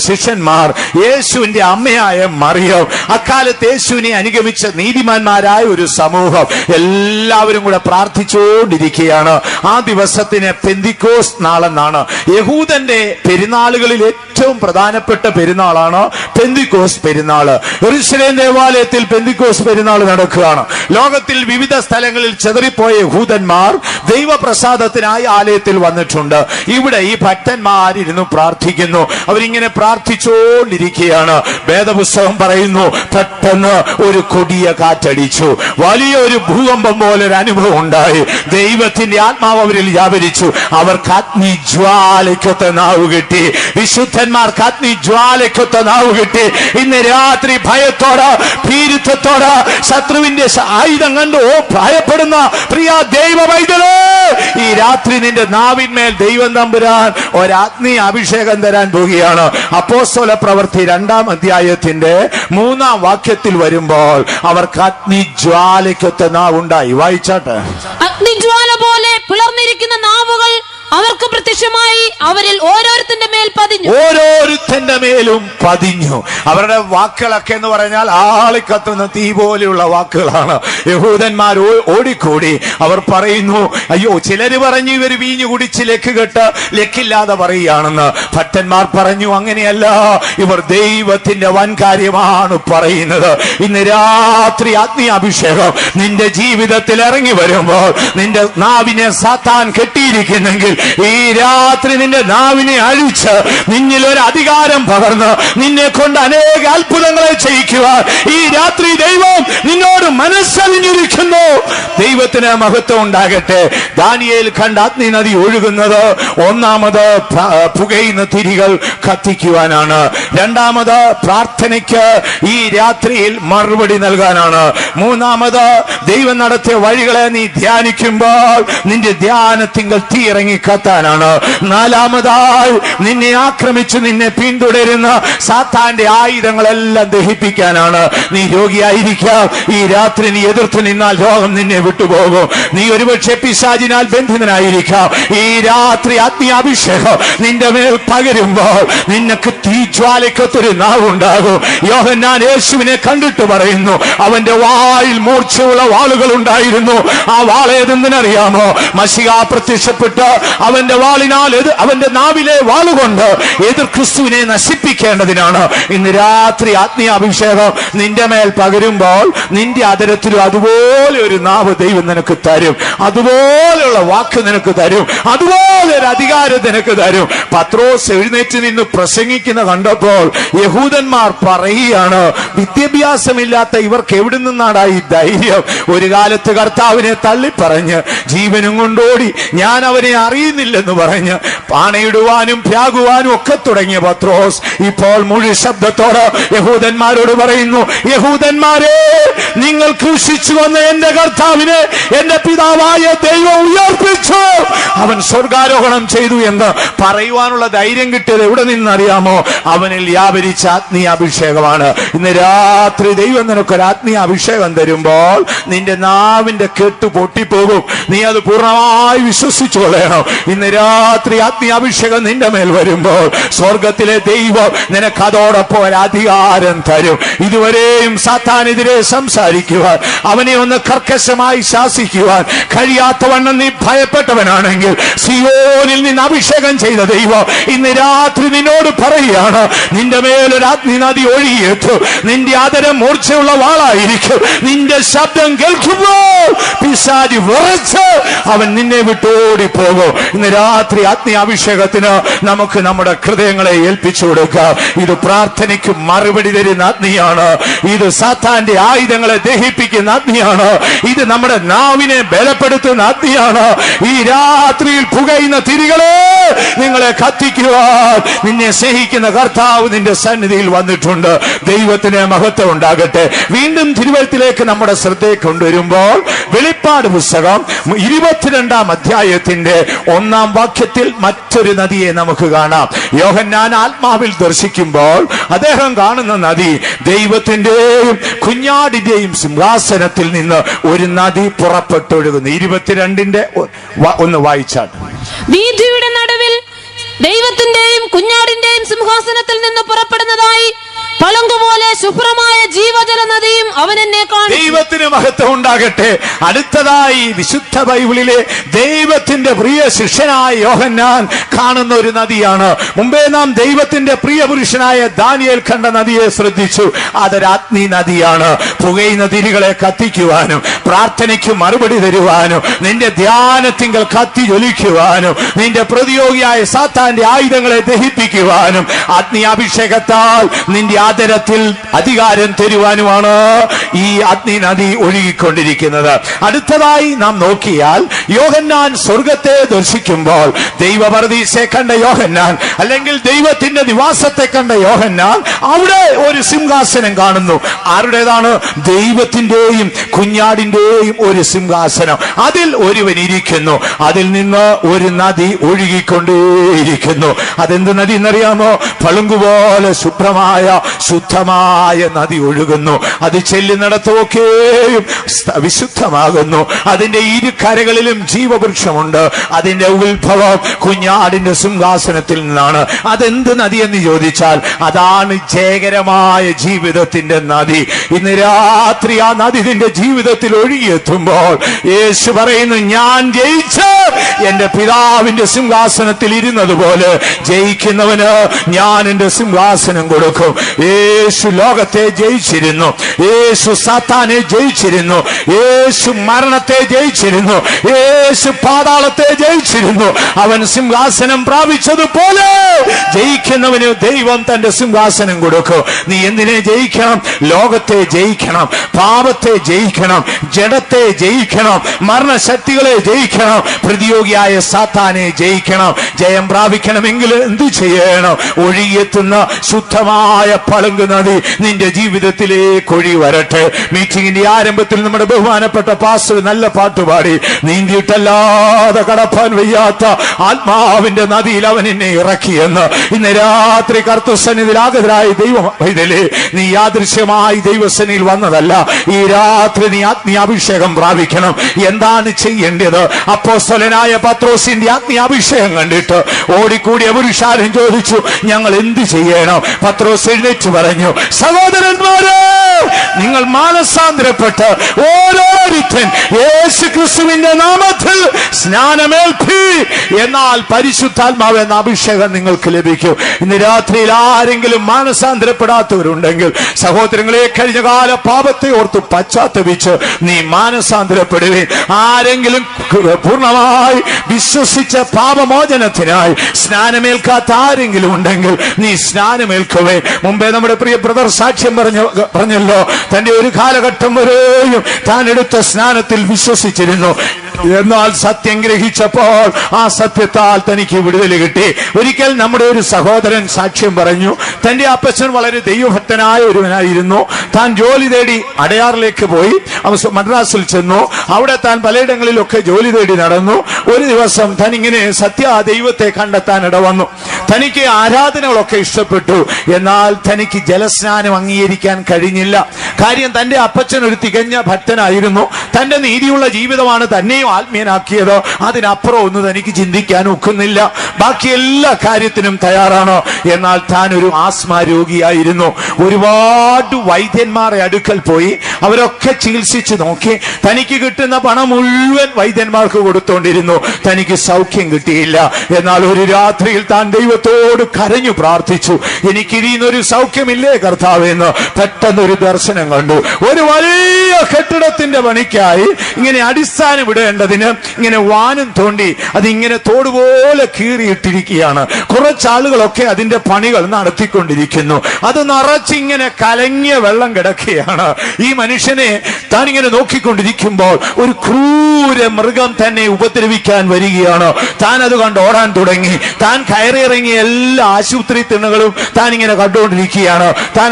ശിഷ്യന്മാർ, യേശുവിന്റെ അമ്മയായ മറിയം, അക്കാലത്ത് യേശുവിനെ അനുഗമിച്ച നീതിമാന്മാരായ ഒരു സമൂഹം എല്ലാവരും കൂടെ പ്രാർത്ഥിച്ചുകൊണ്ടിരിക്കുകയാണ്. ആ ദിവസത്തിന് പെന്തിക്കോസ് നാളെന്നാണ്. യഹൂദന്റെ പെരുന്നാളുകളിൽ ഏറ്റവും പ്രധാനപ്പെട്ട പെരുന്നാളാണ് പെന്തിക്കോസ് പെരുന്നാള്. യെരൂശലേം ദേവാലയത്തിൽ പെന്തിക്കോസ് പെരുന്നാൾ നടക്കുകയാണ്. ലോകത്തിൽ വിവിധ സ്ഥലങ്ങളിൽ ചെതറിപ്പോയ യഹൂദന്മാർ ദൈവപ്രസാദത്തിനായി ആലയത്തിൽ വന്നിട്ടുണ്ട്. ഇവിടെ ഈ ഭക്തന്മാരിരുന്നു പ്രാർത്ഥിക്കുന്നു. അവരിങ്ങനെ പ്രാർത്ഥിച്ചുകൊണ്ടിരിക്കുകയാണ്. വേദപുസ്തകം പറയുന്നു, പെട്ടെന്ന് ഒരു കൊടിയ കാറ്റടിച്ചു. വലിയൊരു ഭൂകമ്പം പോലൊരു അനുഭവം ഉണ്ടായി. ദൈവത്തിന്റെ ആത്മാവ് അവരിൽ വ്യാപരിച്ചു. അവർക്ക് അഗ്നി ജ്വാലയ്ക്കൊത്ത നാവ് കിട്ടി. വിശുദ്ധന്മാർക്ക് അഗ്നി ജ്വാലയ്ക്കൊത്ത നാവ് കിട്ടി. ഇന്ന് രാത്രി ഭയത്തോട്, ഭീരുത്വത്തോട്, ശത്രുവിന്റെ ആയുധം കണ്ട് ഭയപ്പെടുന്ന പ്രിയ ദൈവ വൈദ്യരെ, ഈ രാത്രി നിന്റെ നാവിന്മേൽ ദൈവം തമ്പുരാൻ ഒരഗ്നി അഭിഷേകം തരാൻ പോവുകയാണ്. അപ്പോസ്തല പ്രവൃത്തി 2-ാം അധ്യായത്തിന്റെ 3-ാം വാക്യത്തിൽ വരുമ്പോൾ അവർക്ക് അഗ്നിജ്വാലയ്ക്കൊത്ത നാവുണ്ടായി. വായിച്ചാട്ടെ. അഗ്നിജ്വാല പോലെ പിളർന്നിരിക്കുന്ന നാവുകൾ അവർക്ക് പ്രത്യക്ഷമായി അവരിൽ ഓരോരുത്തന്റെ മേൽ പതിഞ്ഞു. ഓരോരുത്തന്റെ മേലും പതിഞ്ഞു. അവരുടെ വാക്കുകളൊക്കെ എന്ന് പറഞ്ഞാൽ ആളിക്കത്തുന്ന തീ പോലെയുള്ള വാക്കുകളാണ്. യഹൂദന്മാർ ഓടിക്കൂടി അവർ പറയുന്നു, അയ്യോ, ചിലര് പറഞ്ഞു ഇവര് വീഞ്ഞു കുടിച്ച് ലക്ക് കെട്ട് ലക്കില്ലാതെ പറയുകയാണെന്ന്. ഭക്തന്മാർ പറഞ്ഞു, അങ്ങനെയല്ല, ഇവർ ദൈവത്തിന്റെ വൻ കാര്യമാണ് പറയുന്നത്. ഇന്ന് രാത്രി അഗ്നി അഭിഷേകം നിന്റെ ജീവിതത്തിൽ ഇറങ്ങി വരുമ്പോൾ, നിന്റെ നാവിനെ സാത്താൻ കെട്ടിയിരിക്കുന്നെങ്കിൽ ഈ രാത്രി നിന്റെ നാവിനെ അഴിച്ച് നിന്നിൽ ഒരു അധികാരം പകർന്ന് നിന്നെ കൊണ്ട് അനേക അത്ഭുതങ്ങളെ ചെയ്യിക്കുവാൻ ഈ രാത്രി ദൈവം നിന്നോട് മനസ്സലിഞ്ഞിരിക്കുന്നു. ദൈവത്തിന് മഹത്വം ഉണ്ടാകട്ടെ. ദാനിയേൽ കണ്ട അഗ്നി നദി ഒഴുകുന്നത് ഒന്നാമത് പുകയുന്ന തിരികൾ കത്തിക്കുവാനാണ്. രണ്ടാമത് പ്രാർത്ഥനയ്ക്ക് ഈ രാത്രിയിൽ മറുപടി നൽകാനാണ്. മൂന്നാമത് ദൈവം നടത്തിയ വഴികളെ നീ ധ്യാനിക്കുമ്പോൾ നിന്റെ ധ്യാനത്തിങ്കൽ തീ ഇറങ്ങി കത്താനാണ്. നാലാമതായി നിന്നെ ആക്രമിച്ച് നിന്നെ പിന്തുടരുന്ന സാത്താന്റെ ആയുധങ്ങളെല്ലാം ദഹിപ്പിക്കാനാണ്. നീ രോഗിയായിരിക്കാം, ഈ രാത്രി നീ എതിർത്ത് നിന്നാൽ രോഗം നിന്നെ വിട്ടുപോകും. നീ ഒരുപക്ഷെ പിശാചിനാൽ ബന്ധിതനായിരിക്കാം. ഈ രാത്രി അഗ്നി അഭിഷേകം നിന്റെ മേൽ പകരുമ്പോൾ നിനക്ക് തീജ്വാലയ്ക്കൊത്തൊരു നാവുണ്ടാകും. യോഹന്നാൻ യേശുവിനെ കണ്ടിട്ട് പറയുന്നു, അവന്റെ വായിൽ മൂർച്ചയുള്ള വാളുകൾ ഉണ്ടായിരുന്നു. ആ വാൾ ഏതെന്നറിയാമോ? മശിഹ പ്രത്യക്ഷപ്പെട്ട് അവന്റെ വാളിനാൽ അവന്റെ നാവിലെ വാളുകൊണ്ട് എതിർ ക്രിസ്തുവിനെ നശിപ്പിക്കേണ്ടതിനാണ്. ഇന്ന് രാത്രി അഗ്നി അഭിഷേകം നിന്റെ മേൽ പകരുമ്പോൾ നിന്റെ അതരത്തിലും അതുപോലെ ഒരു നാവ് ദൈവം നിനക്ക് തരും. അതുപോലെയുള്ള വാക്ക് നിനക്ക് തരും. അതുപോലെ ഒരു അധികാരം നിനക്ക് തരും. പത്രോസ് എഴുന്നേറ്റ് നിന്ന് പ്രസംഗിക്കുന്ന കണ്ടപ്പോൾ യഹൂദന്മാർ പറയുകയാണ്, വിദ്യാഭ്യാസമില്ലാത്ത ഇവർക്ക് എവിടെ നിന്നാണ് ഈ ധൈര്യം? ഒരു കാലത്ത് കർത്താവിനെ തള്ളിപ്പറഞ്ഞ് ജീവനും കൊണ്ടോടി ഞാൻ അവനെ അറിയുന്നില്ലെന്ന് പറഞ്ഞ് പാണയിടുവാനും ഭ്യാകുവാനും ഒക്കെ തുടങ്ങിയ പത്രോസ് ഇപ്പോൾ മുഴു ശബ്ദത്തോട് യഹൂദന്മാരോട് പറയുന്നു, യഹൂദന്മാരെ, നിങ്ങൾ ക്രൂശിച്ചു വന്ന എന്റെ കർത്താവിനെ എന്റെ പിതാവായ ദൈവം ഉയർപ്പിച്ചു, അവൻ സ്വർഗാരോഹണം ചെയ്തു എന്ന് പറയുവാനുള്ള ധൈര്യം കിട്ടിയത് എവിടെ നിന്നറിയാമോ? അവനിൽ വ്യാപരിച്ച ആത്മീയ അഭിഷേകമാണ്. ഇന്ന് രാത്രി ദൈവം നിനക്കൊരു ആത്മീയ അഭിഷേകം തരുമ്പോൾ നിന്റെ നാവിന്റെ കെട്ട് പൊട്ടിപ്പോകും. നീ അത് പൂർണ്ണമായി വിശ്വസിച്ചു കൊള്ളണം. ഇന്ന് രാത്രി ആത്മീയ അഭിഷേകം നിന്റെ മേൽ വരുമ്പോൾ സ്വർഗത്തിൽ ലോകത്തിലെ ദൈവം നിനക്ക് അതോടൊപ്പം ഒരു അധികാരം തരും. ഇതുവരെയും സാത്താനെതിരെ സംസാരിക്കുവാൻ, അവനെ ഒന്ന് കർക്കശമായി ശാസിക്കുവാൻ കഴിയാത്തവണ്ണം നീ ഭയപ്പെട്ടവനാണെങ്കിൽ, സിയോനിൽ നിന്ന് അഭിഷേകം ചെയ്ത ദൈവം ഇന്ന് രാത്രി നിന്നോട് പറയുകയാണ്, നിന്റെ മേലൊരു അഗ്നി നദി ഒഴുകിയെത്തും. നിന്റെ ആദരം മൂർച്ചയുള്ള വാളായിരിക്കും. നിന്റെ ശബ്ദം കേൾക്കുമ്പോൾ പിശാചി വിറച്ച് അവൻ നിന്നെ വിട്ടോടി പോകും. ഇന്ന് രാത്രി അഗ്നി അഭിഷേകത്തിന് നമുക്ക് നമ്മുടെ ഹൃദയങ്ങളെ ഏൽപ്പിച്ചു കൊടുക്കാം. ഇത് പ്രാർത്ഥനയ്ക്ക് മറുപടി തരുന്ന അഗ്നിയാണ്. ഇത് സാത്താന്റെ ആയുധങ്ങളെ ദഹിപ്പിക്കുന്ന അഗ്നിയാണ്. ഇത് നമ്മുടെ നാവിനെ ബലപ്പെടുത്തുന്ന അഗ്നിയാണ്. ഈ രാത്രിയിൽ പുകയുന്ന തിരികളെ നിങ്ങളെ കത്തിക്കുവാൻ നിന്നെ സ്നേഹിക്കുന്ന കർത്താവ് നിന്റെ സന്നിധിയിൽ വന്നിട്ടുണ്ട്. ദൈവത്തിന് മഹത്വം ഉണ്ടാകട്ടെ. വീണ്ടും തിരുവഴുത്തിലേക്ക് നമ്മുടെ ശ്രദ്ധയെ കൊണ്ടുവരുമ്പോൾ വെളിപ്പാട് പുസ്തകം 22 അധ്യായത്തിന്റെ 1 വാക്യത്തിൽ മറ്റൊരു നദിയെ നമുക്ക് കാണാം. യോഹന്നാൻ ആത്മാവിൽ ദർശിക്കുമ്പോൾ അദ്ദേഹം കാണുന്ന നദി ദൈവത്തിന്റെയും കുഞ്ഞാടിന്റെയും സിംഹാസനത്തിൽ നിന്ന് ഒരു നദി പുറപ്പെട്ടൊഴുകുന്നു. 22 1 വായിച്ചാൽ, വീഥിയുടെ നടുവിൽ ദൈവത്തിന്റെയും കുഞ്ഞാടിന്റെയും സിംഹാസനത്തിൽ നിന്ന് പുറപ്പെടുന്നതായി പളുങ്കുപോലെ ശുഭ്രമായ ജീവജല നദിയും അവൻ എന്നെ കാണും. ദൈവത്തിന് മഹത്വം ഉണ്ടാകട്ടെ. അടുത്തതായി വിശുദ്ധ ബൈബിളിലെ ദൈവത്തിന്റെ പ്രിയ ശിഷ്യനായ യോഹന്നാൻ കാണുന്ന ഒരു നദിയാണ്. മുമ്പേ നാം ദൈവത്തിന്റെ പ്രിയ പുരുഷനായ ദാനിയേൽ കണ്ട നദിയെ ശ്രദ്ധിച്ചു. അതൊരു അഗ്നി നദിയാണ്. പുകയുന്ന തിരികളെ കത്തിക്കുവാനും പ്രാർത്ഥനയ്ക്ക് മറുപടി തരുവാനും നിന്റെ ധ്യാനത്തിങ്കൽ കത്തി ജ്വലിക്കുവാനും നിന്റെ പ്രതിയോഗിയായ സാത്താന്റെ ആയുധങ്ങളെ ദഹിപ്പിക്കുവാനും അഗ്നി അഭിഷേകത്താൽ നിന്റെ ആദരത്തിൽ അധികാരം തരുവാനുമാണ് ഈ അഗ്നി നദി ഒഴുകിക്കൊണ്ടിരിക്കുന്നത്. അടുത്തതായി നാം നോക്കിയാൽ യോഹന്നാൻ സ്വർഗത്തെ ദർശിക്കുമ്പോൾ ദൈവപരദീസെ കണ്ട യോഹന്നാൻ, അല്ലെങ്കിൽ ദൈവത്തിന്റെ നിവാസത്തെ കണ്ട യോഹന്നാൻ അവിടെ ഒരു സിംഹാസനം കാണുന്നു. ആരുടേതാണ്? ദൈവത്തിന്റെയും കുഞ്ഞാടിന്റെയും ഒരു സിംഹാസനം. അതിൽ ഒരുവൻ ഇരിക്കുന്നു. അതിൽ നിന്ന് ഒരു നദി ഒഴുകിക്കൊണ്ടേയിരിക്കുന്നു. അതെന്ത് നദി എന്നറിയാമോ? പളുങ്കുപോലെ ശുദ്ധമായ നദി ഒഴുകുന്നു. അത് ചെല്ലുന്നിടത്തൊക്കെയും വിശുദ്ധമാകുന്നു. അതിന്റെ ഇരു കരകളിലും ജീവവൃക്ഷമുണ്ട്. അതിന്റെ ഉത്ഭവം കുഞ്ഞാടിന്റെ സിംഹാസനത്തിൽ നിന്നാണ്. അതെന്ത് നദി എന്ന് ചോദിച്ചാൽ അതാണ് ജയകരമായ ജീവിതത്തിന്റെ നദി. ഇന്ന് രാത്രി ആ നദി നിന്റെ ജീവിതത്തിൽ ഒഴുകിയെത്തുമ്പോൾ യേശു പറയുന്നു, ഞാൻ ജയിച്ച് എന്റെ പിതാവിന്റെ സിംഹാസനത്തിൽ ഇരുന്നതുപോലെ ജയിക്കുന്നവന് ഞാൻ എന്റെ സിംഹാസനം കൊടുക്കും. യേശു ലോകത്തെ ജയിച്ചിരുന്നു. യേശു സാത്താനെ ജയിച്ചിരുന്നു. യേശു മരണത്തെ ജയിച്ചിരുന്നു. യേശു പാതാളത്തെ ജയിച്ചിരുന്നു. അവൻ സിംഹാസനം പ്രാപിച്ചതുപോലെ ജയിക്കുന്നവന് ദൈവം തന്റെ സിംഹാസനം കൊടുക്കും. നീ എന്തിനെ ജയിക്കണം? ലോകത്തെ ജയിക്കണം, പാപത്തെ ജയിക്കണം, ജഡത്തെ ജയിക്കണം, മരണശക്തികളെ ജയിക്കണം, പ്രതിയോഗിയായ സാത്താനെ ജയിക്കണം. ജയം പ്രാപിക്കണമെങ്കിൽ എന്തു ചെയ്യണം? ഒഴുകിയെത്തുന്ന ശുദ്ധമായ പളുങ്ക് നദി നിന്റെ ജീവിതത്തിലേക്ക് ഒഴുകി വരട്ടെ. മീറ്റിംഗിന്റെ ആരംഭത്തിൽ നമ്മുടെ ബഹുമാനപ്പെട്ട പാസ്റ്റർ നല്ല പാട്ടുപാടി, നീന്തിയിട്ടല്ലാതെ കടപ്പാൻ വയ്യാത്ത ആത്മാവിന്റെ നദിയിൽ അവൻ എന്നെ ഇറക്കിയെന്ന്. ഇന്ന് രാത്രി കർത്തൃസന്നിധിയിൽ ആഗതരായ ദൈവമൈതലേ, നീ യാദൃശ്യമായി ദൈവസന്നിധിയിൽ വന്നതല്ല. ഈ രാത്രി നീ അഗ്നിയാഭിഷേകം പ്രാപിക്കണം. എന്താണ് ചെയ്യേണ്ടത്? അപ്പോസ്തലനായ പത്രോസിന്റെ അഗ്നിയാഭിഷേകം കണ്ടിട്ട് ഓടിക്കൂടിയ പുരുഷാരൻ ചോദിച്ചു, ഞങ്ങൾ എന്ത് ചെയ്യണം? പത്രോസ് എഴുന്നേറ്റ് പറഞ്ഞു, സഹോദരന്മാരെ, നിങ്ങൾ മാനസാന്തരപ്പെട്ട് ഓരോരുത്തൻ യേശു ക്രിസ്തുവിന്റെ നാമത്തിൽ സ്നാനമേൽപ്പി, എന്നാൽ പരിശുദ്ധാത്മാവ് എന്ന അഭിഷേകം നിങ്ങൾക്ക് ലഭിക്കും. ഇന്ന് രാത്രിയിൽ ആരെങ്കിലും മാനസാന്തരപ്പെടാത്തവരുണ്ടെങ്കിൽ സഹോദരങ്ങളെ, കഴിഞ്ഞ കാല പാപത്തെ ഓർത്ത് പശ്ചാത്തപിച്ച് നീ മാനസാന്തരപ്പെടുകയും, ആരെങ്കിലും പൂർണ്ണമായി വിശ്വസിച്ച പാപമോചനത്തിനായി സ്നാനമേൽക്കാത്ത ആരെങ്കിലും ഉണ്ടെങ്കിൽ നീ സ്നാനമേൽക്കുവേ. മുമ്പേ നമ്മുടെ പ്രിയ ബ്രദർ സാക്ഷ്യം പറഞ്ഞല്ലോ, തന്റെ ഒരു കാലഘട്ടം വരെയും താൻ എടുത്ത സ്നാനത്തിൽ വിശ്വസിച്ചിരുന്നു. എന്നാൽ സത്യം ഗ്രഹിച്ചപ്പോൾ ആ സത്യത്താൽ തനിക്ക് വിടുതൽ കിട്ടി. ഒരിക്കൽ നമ്മുടെ ഒരു സഹോദരൻ സാക്ഷ്യം പറഞ്ഞു, തന്റെ അപ്പച്ചൻ വളരെ ദൈവഭക്തനായ ഒരുവനായിരുന്നു. താൻ ജോലി തേടി അടയാറിലേക്ക് പോയി, മദ്രാസിൽ ചെന്നു. അവിടെ താൻ പലയിടങ്ങളിലൊക്കെ ജോലി തേടി നടന്നു. ഒരു ദിവസം താൻ ഇങ്ങനെ ദൈവത്തെ കണ്ടെത്താൻ ഇടവന്നു. തനിക്ക് ആരാധനകളൊക്കെ ഇഷ്ടപ്പെട്ടു. എന്നാൽ തനിക്ക് ജലസ്നാനം അംഗീകരിക്കാൻ കഴിഞ്ഞില്ല. കാര്യം തന്റെ അപ്പച്ചൻ ഒരു തികഞ്ഞ ഭക്തനായിരുന്നു. തന്റെ നീതിയുള്ള ജീവിതമാണ് തന്നെയും ആത്മീയനാക്കിയത്. അതിനപ്പുറം ഒന്നും തനിക്ക് ചിന്തിക്കാൻ ഒക്കുന്നില്ല. ബാക്കി എല്ലാ കാര്യത്തിനും തയ്യാറാണ്. എന്നാൽ താൻ ഒരു ആസ്മ രോഗിയായിരുന്നു. ഒരുപാട് വൈദ്യന്മാരെ അടുക്കൽ പോയി. അവരൊക്കെ ചികിത്സിച്ചു നോക്കി. തനിക്ക് കിട്ടുന്ന പണം മുഴുവൻ വൈദ്യന്മാർക്ക് കൊടുത്തോണ്ടിരുന്നു. തനിക്ക് സൗഖ്യം കിട്ടിയില്ല. എന്നാൽ ഒരു രാത്രിയിൽ താൻ ദൈവത്തോട് കരഞ്ഞു പ്രാർത്ഥിച്ചു, എനിക്കിരിയുന്നൊരു സൗഖ്യമില്ലേ കർത്താവെന്ന്. പെട്ടെന്നൊരു ദർശനം കണ്ടു. ഒരു വലിയ കെട്ടിടത്തിന്റെ പണിക്കായി ഇങ്ങനെ അടിസ്ഥാനം ഇടേണ്ടതിന് ഇങ്ങനെ വാനം തോണ്ടി അതിങ്ങനെ തോടുപോലെ കീറിയിട്ടിരിക്കുകയാണ്. കുറച്ചാളുകളൊക്കെ അതിന്റെ പണികൾ നടത്തിക്കൊണ്ടിരിക്കുന്നു. അത് നിറച്ചിങ്ങനെ കലങ്ങിയ വെള്ളം കിടക്കുകയാണ്. ഈ മനുഷ്യനെ താൻ ഇങ്ങനെ നോക്കിക്കൊണ്ടിരിക്കുമ്പോൾ ഒരു ക്രൂര മൃഗം തന്നെ ഉപദ്രവിക്കാൻ വരികയാണ്. താൻ അത് കണ്ട് ഓടാൻ തുടങ്ങി. താൻ കയറിയിറങ്ങിയ എല്ലാ ആശുപത്രി തിണ്ണകളും താൻ ഇങ്ങനെ കണ്ടുകൊണ്ടിരിക്കുകയാണ്. താൻ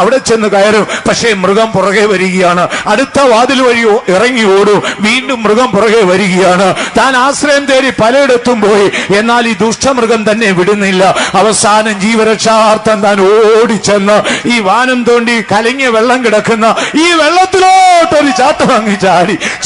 അവിടെ ചെന്ന് കയറും. പക്ഷേ മൃഗം പുറകെ വരികയാണ്. അടുത്ത വാതിൽ വഴി ഇറങ്ങി ഓടും. വീണ്ടും മൃഗം പുറകെ വരികയാണ്. താൻ ആശ്രയം തേടി പലയിടത്തും പോയി. എന്നാൽ ഈ ദുഷ്ടമൃഗം തന്നെ വിടുന്നില്ല. അവസാനം ജീവരക്ഷാർത്ഥം താൻ ഓടിച്ചെന്ന് ഈ വാനം തോണ്ടി കലങ്ങിയ വെള്ളം കിടക്കുന്ന ഈ വെള്ളത്തിലോട്ടൊരു ചാട്ടം അങ്ങ്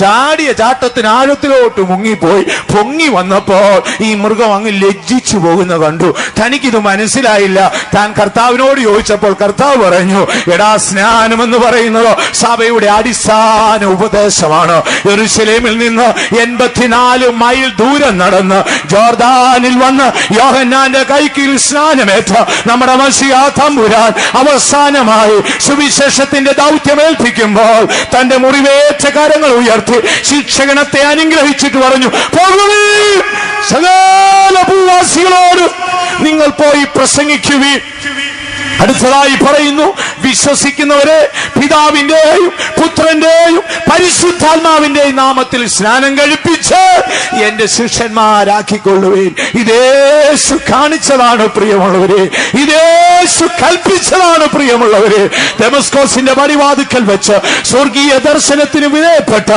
ചാടിയ ചാട്ടത്തിന് ആഴത്തിലോട്ട് മുങ്ങിപ്പോയി. പൊങ്ങി വന്നപ്പോൾ ഈ മൃഗം അങ്ങ് ലജ്ജിച്ചു പോകുന്ന കണ്ടു. തനിക്കിത് മനസ്സിലായില്ല. താൻ കർത്താവിനോട് ചോദിച്ചപ്പോൾ കർത്താവ് പറഞ്ഞു, എടാ, സ്നാനം എന്ന് പറയുന്നത് സഭയുടെ അടിസ്ഥാന ഉപദേശമാണ്. യെരൂശലേമിൽ നിന്ന് 84 മൈൽ ദൂരം നടന്ന് ജോർദാനിൽ വന്ന് യോഹന്നാന്റെ കൈക്കീഴിൽ സ്നാനമേറ്റ നമ്മുടെ മശിഹാ തമ്പുരാൻ അവസാനമായി സുവിശേഷത്തിന്റെ ദൗത്യമേൽപ്പിക്കുമ്പോൾ തന്റെ മുറിവേറ്റ കരങ്ങൾ ഉയർത്തി ശിക്ഷകണത്തെ അനുഗ്രഹിച്ചിട്ട് പറഞ്ഞു, പോകുവീൻ, സകല ഭൂവാസികളോട് നിങ്ങൾ പോയി പ്രസംഗിക്കുവീൻ. അടുത്തതായി പറയുന്നു, വിശ്വസിക്കുന്നവരെ പിതാവിന്റെയും പുത്രന്റെയും പരിശുദ്ധാത്മാവിന്റെയും നാമത്തിൽ സ്നാനം കഴിപ്പിച്ച് എന്റെ ശിഷ്യന്മാരാക്കിക്കൊള്ളുവേൻ. ഇതേശു കാണിച്ചതാണ് പ്രിയമുള്ളവരെ. ഇതേശു കൽപ്പിച്ചതാണ് പ്രിയമുള്ളവരെ. ദമസ്കോസിന്റെ പടിവാതിക്കൽ വെച്ച് സ്വർഗീയ ദർശനത്തിന് വിധേയപ്പെട്ട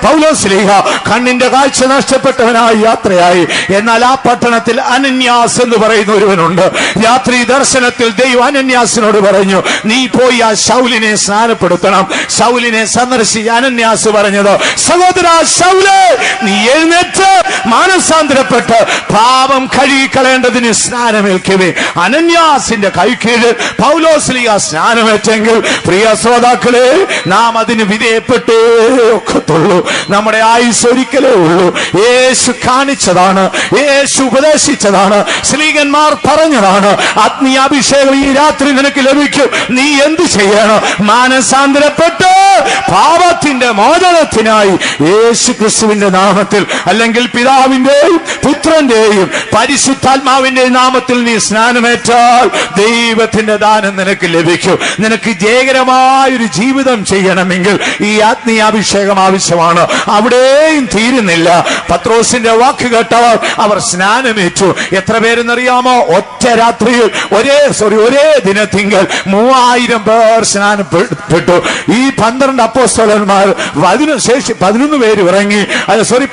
പൗലോസ്ലീഹ കണ്ണിന്റെ കാഴ്ച നഷ്ടപ്പെട്ടവനായി യാത്രയായി. എന്നാൽ ആ പട്ടണത്തിൽ അനന്യാസ് എന്ന് പറയുന്ന ഒരുവനുണ്ട്. രാത്രി ദർശനത്തിൽ ദൈവം അനന്യാസിനോട് പറഞ്ഞു, നീ പോയി ആ ശൗലിനെ സ്നാനപ്പെടുത്തണം. ശൗലിനെ സന്ദർശിച്ച് അനന്യാസ് പറഞ്ഞത്, സഹോദര ശൗലേ, നീ എഴുന്നേറ്റ് മാനസാന്തരപ്പെട്ട് പാപം കഴുകിക്കളയേണ്ടതിന് സ്നാനമേൽക്കവേ. അനന്യാസിന്റെ കൈക്കീഴിൽ പൗലോസ്ലീഹ സ്നാനമേറ്റെങ്കിൽ പ്രിയ ശ്രോതാക്കളെ, നാം അതിന് വിധേയപ്പെട്ടേ ഒക്കത്തുള്ളൂ. നമ്മുടെ ആയുസ് ഒരിക്കലേ ഉള്ളൂ. യേശു കാണിച്ചതാണ്, യേശു ഉപദേശിച്ചതാണ്, ശ്ലീഹന്മാർ പറഞ്ഞതാണ്. ആത്മീയാഭിഷേകം ഈ രാത്രി നിനക്ക് ലഭിക്കും. നീ എന്ത് ചെയ്യണം? മാനസാന്തരപ്പെട്ട് പാപത്തിന്റെ മോചനത്തിനായി യേശു ക്രിസ്തുവിന്റെ നാമത്തിൽ, അല്ലെങ്കിൽ പിതാവിന്റെയും പുത്രന്റെയും പരിശുദ്ധാത്മാവിന്റെയും നാമത്തിൽ നീ സ്നാനമേറ്റാൽ ദൈവത്തിന്റെ ദാനം നിനക്ക് ലഭിക്കും. നിനക്ക് ജയകരമായൊരു ജീവിതം ചെയ്യണമെങ്കിൽ ഈ ആത്മീയാഭിഷേകം ആവശ്യമാണ്. അവിടെയും തീരുന്നില്ല. പത്രോസിന്റെ വാക്ക് കേട്ടവർ അവർ സ്നാനമേറ്റു. എത്ര പേരെന്നറിയാമോ? ഒറ്റ രാത്രിയിൽ ഒരേ ദിനത്തിങ്കൽ 3000 പേർ സ്നാനപ്പെട്ടു. ഈ 12 അപ്പോസ്തലന്മാർ, അതിനുശേഷം 11 പേര് ഇറങ്ങി,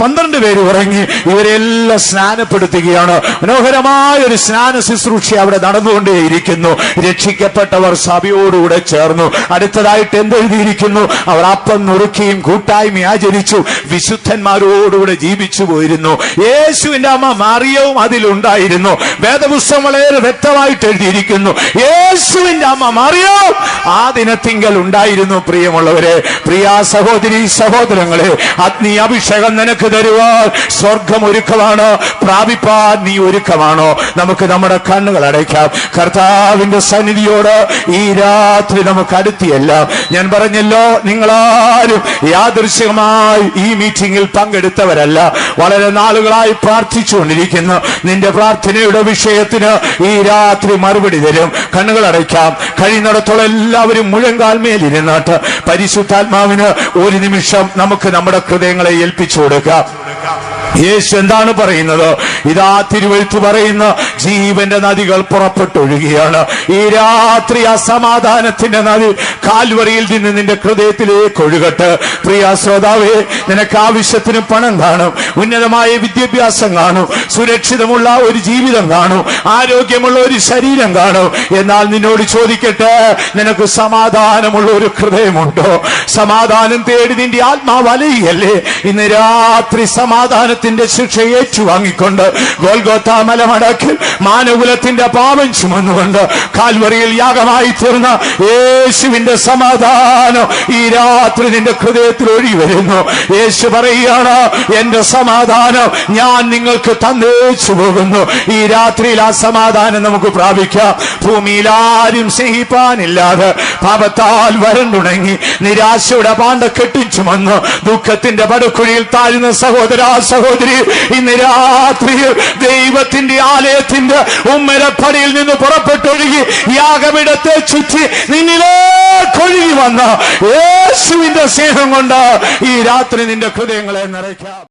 12 പേര് ഇറങ്ങി. ഇവരെല്ലാം സ്നാനപ്പെടുത്തുകയാണ്. മനോഹരമായ ഒരു സ്നാന ശുശ്രൂഷ അവിടെ നടന്നുകൊണ്ടേയിരിക്കുന്നു. രക്ഷിക്കപ്പെട്ടവർ സഭയോടുകൂടെ ചേർന്നു. അടുത്തതായിട്ട് എന്തെഴുതിയിരിക്കുന്നു? അവർ അപ്പം നുറുക്കിയും കൂട്ടായ്മ ആചരിച്ചു, വിശുദ്ധന്മാരോടുകൂടെ ജീവിച്ചു പോയിരുന്നു. യേശുവിന്റെ അമ്മ മറിയവും അതിലുണ്ടായിരുന്നു. വേദപുസ്തകം വളരെ വ്യക്തമായിട്ട് എഴുതിയിരിക്കുന്നു. യേശുവിന്റെ അമ്മ മറിയം ആ ദിനത്തിങ്കൽ ഉണ്ടായിരുന്നു. പ്രിയമുള്ളവരെ, പ്രിയ സഹോദരി സഹോദരങ്ങളെ, ആത്മീയ അഭിഷേകം നിനക്ക് തരുവാൻ സ്വർഗം ഒരുക്കമാണ്. പ്രാപിപ്പാൻ നീ ഒരുക്കമാണോ? നമുക്ക് നമ്മുടെ കണ്ണുകൾ അടയ്ക്കാം. കർത്താവിന്റെ സന്നിധിയോട് ഈ രാത്രി നമുക്ക് അടുത്തിയല്ല. ഞാൻ പറഞ്ഞല്ലോ, നിങ്ങളാരും യാദൃശ്ചികമായി ഈ മീറ്റിംഗിൽ പങ്കെടുത്തവരല്ല. വളരെ നാളുകളായി പ്രാർത്ഥിച്ചുകൊണ്ടിരിക്കുന്നു. നിന്റെ പ്രാർത്ഥനയുടെ വിഷയത്തിന് ഈ രാത്രി മറുപടി തരും. കണ്ണുകൾ അടയ്ക്കാം. കഴിയുന്നിടത്തോളം എല്ലാവരും മുഴങ്കാൽ മേലിരുന്നിട്ട് പരിശുദ്ധാത്മാവിന് ഒരു നിമിഷം നമുക്ക് നമ്മുടെ ഹൃദയങ്ങളെ ഏൽപ്പിച്ചു കൊടുക്കാം. യേശു എന്താണ് പറയുന്നത്? ഇതാ തിരുവെഴുത്ത് പറയുന്ന ജീവന്റെ നദികൾ പുറപ്പെട്ടൊഴുകയാണ്. ഈ രാത്രി ആ സമാധാനത്തിന്റെ നദി കാൽവറിയിൽ നിന്ന് നിന്റെ ഹൃദയത്തിലേക്ക് ഒഴുകട്ടെ. പ്രിയ ശ്രോതാവേ, നിനക്ക് ആവശ്യത്തിന് പണം കാണും, ഉന്നതമായ വിദ്യാഭ്യാസം കാണും, സുരക്ഷിതമുള്ള ഒരു ജീവിതം കാണും, ആരോഗ്യമുള്ള ഒരു ശരീരം കാണും. എന്നാൽ നിന്നോട് ചോദിക്കട്ടെ, നിനക്ക് സമാധാനമുള്ള ഒരു ഹൃദയമുണ്ടോ? സമാധാനം തേടി നിന്റെ ആത്മാവ് അലയുകയല്ലേ? ഇന്ന് രാത്രി സമാധാനത്തിന്റെ ശിക്ഷ ഏറ്റുവാങ്ങിക്കൊണ്ട് ഗോൽഗോഥ മലമടക്കിൽ മാനകുലത്തിന്റെ പാപം ചുമന്നുകൊണ്ട് കാൽവറിയിൽ യാഗമായി തീർന്ന യേശുവിന്റെ സമാധാനം ഈ രാത്രി നിന്റെ ഹൃദയത്തിൽ ഒഴുകി വരുന്നു. യേശു പറയുകയാണ്, എന്റെ സമാധാനം ഞാൻ നിങ്ങൾക്ക് തന്നേച്ചു പോകുന്നു. ഈ രാത്രിയിൽ ആ സമാധാനം നമുക്ക് പ്രാപിക്കാം. ഭൂമിയിൽ ആരും സ്നേഹിപ്പാനില്ലാതെ പാപത്താൽ വരണ്ടുണങ്ങി നിരാശയുടെ പാണ്ടക്കെട്ടും ചുമന്നു ദുഃഖത്തിന്റെ പടുക്കുഴിയിൽ താഴുന്ന സഹോദര സഹോദരി, ഇന്ന് രാത്രിയിൽ ദൈവത്തിന്റെ ആലയത്തിന്റെ ഉമ്മരപ്പടിയിൽ നിന്ന് പുറപ്പെട്ടൊഴുകി യാഗമിടത്തെ ചുറ്റി നിന്നിലേക്കൊഴുകി വന്ന യേശുവിന്റെ സ്നേഹം കൊണ്ട് ഈ രാത്രി നിന്റെ ഹൃദയങ്ങളെ നിറയ്ക്കാം.